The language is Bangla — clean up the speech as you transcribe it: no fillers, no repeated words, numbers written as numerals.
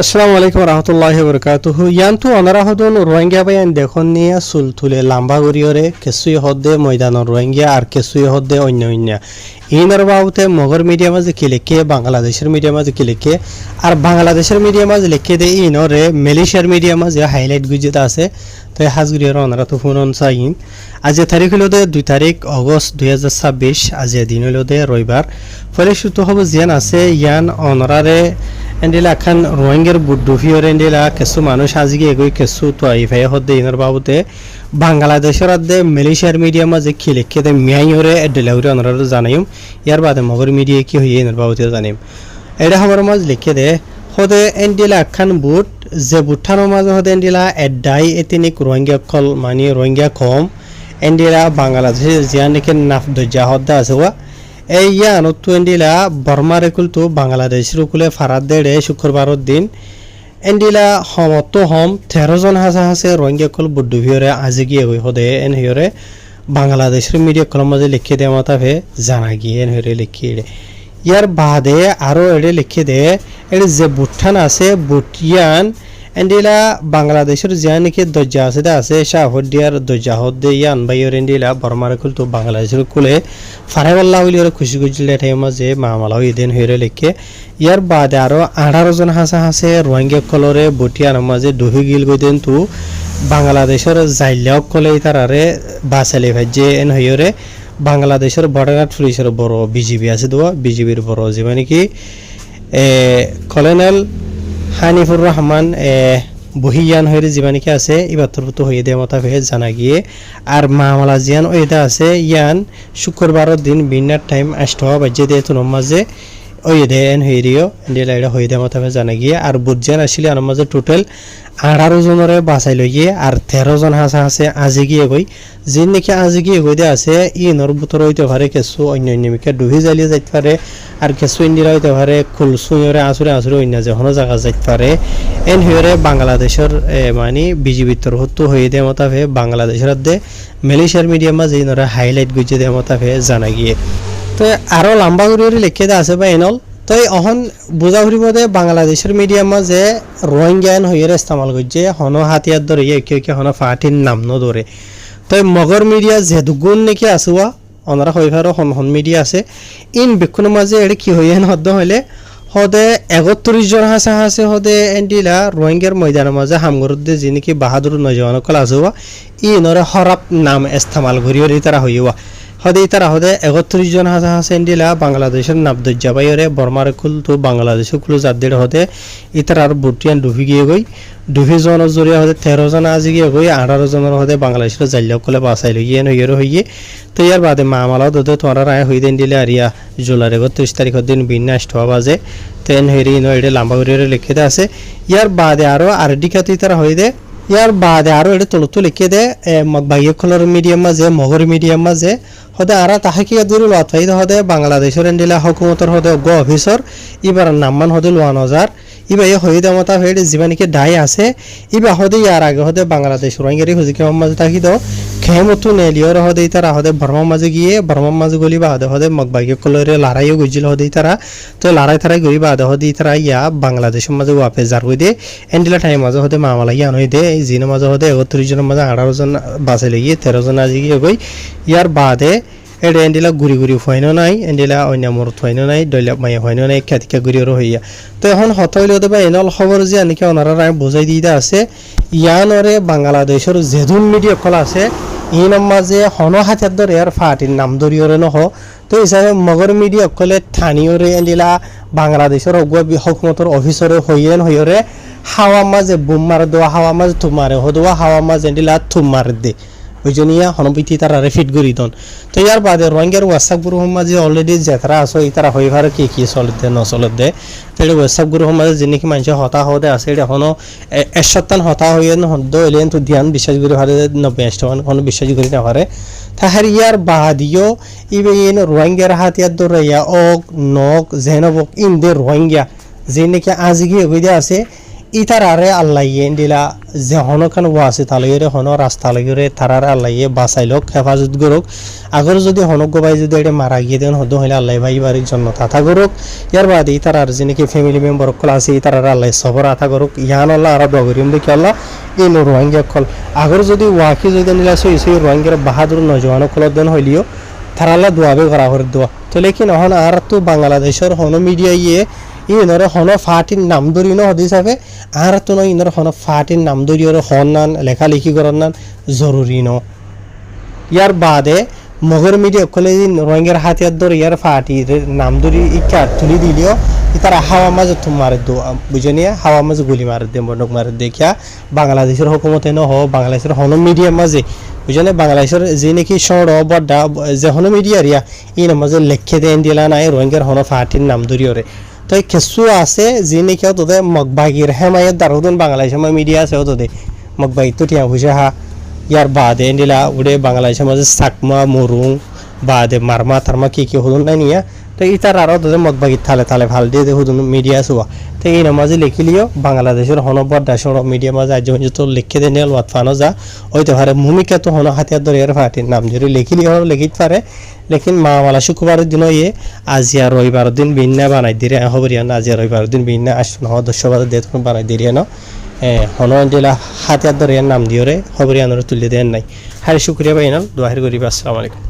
আসসালামু আলাইকুম রহমতুল্লাহি বরকাতুহু ইয়ান্তু অনারা হদন রোহিঙ্গা বায়ান দেখুন নিয়ে চুল তুলে লাম্বা গরিয়রে কেসুই হদ্দে ময়দানের রোহিঙ্গা আর কেসুই হদ্দে অন্য অন্য ইনার বাবুতে মগর মিডিয়া মাঝে কি লিখে বাংলাদেশের মিডিয়া মাঝে কি লিখে আর বাংলাদেশের মিডিয়া মাঝে লিখে দে ইনরে মালয়েশিয়ার মিডিয়া মাঝে হাইলাইট গুজিত আছে তো হাজগুরিয়র অনারা তো ফোন চাইন আজ তারিখ হলো 2 তারিখ অগস্ট 2026 আজ দিন হলো রবিবার ফলে সুতো হবো জিয়ান আছে ইয়ান অনরারে এন্ডিলা খান রোহিঙ্গার বুড্ডুফিওর এন্ডিলা কিছু মানুষ আজকে এগোই কিছু তো আইফাই হদ্দে ইনার বাবুতে বাংলাদেশের আদে মালয়েশিয়ার মিডিয়া মাঝে কি লিখে দে মিয়াইরে এডেলাউরে অনরা জানাইম ইয়ার বাদে মগর মিডিয়া কি হইয়ে ইনার বাবুতে জানাইম এটা খবর মাঝ লিখে দে হদে এন্ডিলা খান বুট যে বুঠানোর মাঝে হদে এন্ডিলা এডাই এতিনিক রোহিঙ্গা কল মানে রোহিঙ্গা কম এন্ডিলা বাংলাদেশের জিয়ানিকে নাফ দজ্জা হদ্দা আছে ওয়া এই ইয়ানত এন্ডিলা বর্মার একুলতো বাংলাদেশের কুলে ফারাদ দেড়ে শুক্রবারের দিন এন্ডিলা হমত হম 13 জন হাসে রোহিঙ্গা কল বুড্ডুভিয়রে আজি গিয়ে গই হদে এন হিয়রে বাংলাদেশের মিডিয়া কলম মাঝে লিখে দেওয়া মাতাফে জানা গিয়ে এন হিয়রে লিখিয়ে ইয়ার বাদে আরও এড়ে লিখে দে এড়ে যে বুঠান আছে বুটিয়ান এন্ডিলা বাংলাদেশের জিয়ানিকে দজ্জা আছে শাহদিয়ার দজ্জা হদ্দে ইয়ান বাইর এন্ডিলা বর্মার কুল তো বাংলাদেশের কুলে ফারেওয়াল্লাহ হইলে খুশি খুশি টাইম মাঝে মামলা হই দেন হইরে লিখে ইয়ার বাদে আরো 18 জন হাসে রোহিঙ্গা কলরে বুটিয়ান মাঝে দুহি গিল গইদেন তো বাংলাদেশের জাইলাও কলে তারারে বাসালে ভাজে এন হইরে বাংলাদেশের বর্ডার পুলিশের বড় বিজিবি আছে দোয়া বিজিবির বড় যে মানে কি কলোনেল হানিফুর রহমান বহিয়ান হয়ে জীবানিকে আছে ইবাতরভূত হয়ে দেওয়া মতা ভেজ জানা গিয়ে আর মামলা জিয়ান ওইটা আছে ইয়ান শুক্রবারের দিন বিনার টাইম 8 বাজে দিয়ে তো নমাজে ওই দেন হয়ে দিও এন্ডিলা এটা হয়ে দেওয়া মতা ভেজ জানা গিয়ে আর বুঝছেন আসলে আমার মাঝে টোটাল 18 জনরে বাঁচাই লইয়ে আর 13 জন হাসে আজি গিয়ে গই যিন নাকি আজি গিয়ে গই দে আছে ই নরবুতর হইতে পারে কিছু অন্য অন্যমিকে ডুবি জ্বালিয়ে যাইতে পারে আর কিছু ইন্দিরা হইতে পারে খুলসুইরে আসুরে অন্য যে কোনো জায়গা যাইতে পারে এন হইরে বাংলাদেশের মানে বিজিবির তরফ হয়ে দেওয়া মতাফে বাংলাদেশের দে মালয়েশিয়ার মিডিয়া মাঝে ইনরা হাইলাইট গুজে দেওয়া মতাফে জানা গিয়ে তো আরও লম্বা করে লিখে দে আছে বা এনল তো অহন বুঝা ফুরিব দে বাংলাদেশের মিডিয়া মাঝে রোহিঙ্গান হইয়ে ইস্তেমাল করছে হন হাতিয়ার ধরে কেউ হন ফাটির নাম ন ধরে তো মগর মিডিয়া যে দুগুণ নাকি আসুয়া ওনারা হইভারও হন মিডিয়া আছে ইন বেক্ষণের মাঝে এটা কি হইয়ে হদ্দ হইলে হদে 31 জন হাসে হদে এন্ডিলা রোহিঙ্গার ময়দানের মাঝে হামগরুদ্দে যে নাকি বাহাদুর নজওয়ান কল আসুয়া ইনরে হরাপ নাম ইস্তেমাল করিও তারা হইয়া হদে তারা হদে 31 জন হাসে এন্ডিলা বাংলাদেশের নাবদজ্জা বাইরে বর্মার কুল তো বাংলাদেশের কুল যাদের হদে ইতার বুটিয়ান ডুবি গিয়ে গই 2 জনের জরিয়া হদে 13 জন আজি গিয়ে গই 18 জনের হদে বাংলাদেশের জাল্লা কলে বাসাই লই গিয়ে নইয়ের হইয়ে তো ইয়ার বাদে মামলা দদে তোরা রায় হই দেন দিলে আরিয়া জুলাইর 31 তারিখের দিন বিন্যাস 8 বাজে তেন হেরি নইডে লাম্বা করে লিখিতে আছে ইয়ার বাদে আরো আরডিকাতি তারা হই দে ইয়ার বাদে আরো এটা তলত লিখে দে বাইয়ে খোলার মিডিয়াম মাঝে মগর মিডিয়াম মাঝে হদে আর তাহাকিয়া দূর লতাই হদে বাংলাদেশের এন্ডিলা হুকুমতর হদে গ অফিসর এবার নামমান হদে 9000 ইবা এ হয়ে দেওয়া মতা হয়ে জীবানিকে ডাই আছে ইবা হদে ইয়ার আগে হদে বাংলাদেশ রোহিঙ্গারি হুজিকে মাঝে থাকি দাও খেমতো নেলিয়র হদে তারা হদে বর্মা মাঝে গিয়ে বর্মা মাঝে গলি বা হদে মগবাইকে কলরে লড়াইও গুজিল হদে তারা তো লড়াই তারাই গই বা হদে তারা ইয়া বাংলাদেশের মাঝে ওয়াপে যার হই দে এন্ডিলা টাইম মাঝে হদে মামলা ইয়ান হই দে জিনের মাঝে হদে 31 জনের মাঝে 18 জন বাঁচাই লইয়ে 13 জন আজি গিয়ে গই ইয়ার বাদে এটা এন্ডিলা গুড়ি গুড়ি হইনো নাই এন্ডিলা অন্য মরত হইনো নাই দৈলা মাইয়া হইনো নাই খ্যাতিকা গুড়িরও হইয়া তো এখন হত হইলে বা এনল খবর যে নাকি ওনারা রায় বোঝাই দিয়ে আছে ইয়ানরে বাংলাদেশের যেদুন মিডিয়া কল আছে ইনম মাঝে হন হাতের ধরে আর ফাটির নাম ধরিয়রে নহ তো হিসাবে মগর মিডিয়া কলে স্থানীয়রে এন্ডিলা বাংলাদেশের হুকুমতর অফিসরে হইয়রে হাওয়া মাঝে বুম মার দেওয়া হাওয়া মাঝে থুম মারে হদোয়া হাওয়া মাঝে এন্ডিলা থুম মার দে ওই জন্য হনপিতি তারা রেফিট করি দন তো ইয়ার বাদে রোহিঙ্গার হোয়াটসঅ্যাপ গ্রুপ মাঝে অলরেডি যেতারা আসো এই তারা হইভার কি চলত দে নচলত দে তাহলে হোয়াটসঅ্যাপ গ্রুপ মাঝে যিনি মানুষ হতা হতে আছে এটা হনো এক সপ্তাহ হতা হইয়ে হদ্দ হইলেন তো ধ্যান বিশ্বাস করে হারে 90 কোনো বিশ্বাস করি না পারে তাহার ইয়ার বাদিও ইবেন রোহিঙ্গার হাতিয়ার দৌড়াইয়া ওক নক জেনবক ইন দে রোহিঙ্গা যে নাকি আজি গিয়ে হইতে আছে ইতারারে আল্লাহ দিলা যে হনখান ওয়াসি তালগিরে হন রাস্তা লগিরে তারারে আল্লাহ বাঁচাইলক হেফাজত করুক আগর যদি হনক গবাই যদি এটা মারা গিয়ে দেন হদ হইলে আল্লাহ ভাই বাড়ির জন্য তাথা করুক ইয়ার বাদে ইতারার যে নাকি ফ্যামিলি মেম্বার কল আছে ইতারারে আল্লাহ সবর আথা করুক ইয়ান আল্লাহ আর ডগরিম দেখি আল্লাহ এই রোহিঙ্গা কল আগর যদি ওয়াকি যদি নিলা সই সই রোহিঙ্গার বাহাদুর নজওয়ান কলত দেন হইলিও তারা আল্লাহ দোয়াবে করা করে দোয়া তো লেকিন হন আর তো বাংলাদেশের হন মিডিয়া ইনরে হন ফাটির নাম ধরি ন হদিস হবে আর তো নয় ইনরে হন ফাটির নাম ধরি হন নান লেখালেখি করার নান জরুরি ন ইয়ার বাদে মগর মিডিয়া কলে রোহিঙ্গার হাতিয়ার ধরে ইয়ার ফাটির নাম ধরি ইকা তুলি দিলিও তারা হাওয়া মাঝে তো মারে দো বুঝে নিয়ে হাওয়া মাঝে গুলি মারে দে বন্ডক মারে দেখিয়া বাংলাদেশের হুকুমতে ন হ বাংলাদেশের হন মিডিয়া মাঝে বুঝলে বাংলাদেশের যে নাকি শহর বড্ডা যে হন মিডিয়া রিয়া ই মাঝে লেখে দেন দিলা নাই রোহিঙ্গার হন ফাটির নাম ধরিওরে তো কিছু আছে যে নাকি তোদের মগবাগির হেমায়ের দারুদন বাংলাদেশের মিডিয়া আছে তোদের মগবাগি তো টিয়া বুঝে হা ইয়ার বাদে দিলা উড়ে বাংলাদেশের মাঝে সাকমা মরুং বাদে মারমা তারমা কি হদুন নাই নিয়া তো ইতার আরও তোদের মগবাগি থালে থালে ভাল দিয়ে হুদুন মিডিয়া চুয়া তো এই মাঝে লিখিলিও বাংলাদেশের হনবর দাসর মিডিয়া মাঝে আজ তো লিখে দেন ওয়াত ফানো যা ওইতে পারে ভূমিকা তো হন হাতিয়ার দরিয়ার ফাটির নাম ধরে লিখিলিও লিখিত পারে লেকিন মামালা শুক্রবারের দিন ইয়ে আজিয়া রবিবার দিন বিন্যা বানাই দিয়ে হবরিয়া না আজিয়া রবিবার দিন বিন্যা আসুন দস্যবাদ দিয়ে তখন বানাই দিয়ে না হন দিলা হাতিয়ার দরিয়ার নাম দিয়ে হবরিয়ানোর তুলে দেন নাই হারি শুক্রিয়া পাই না দোয়াহির করিবা আসসালামু আলাইকুম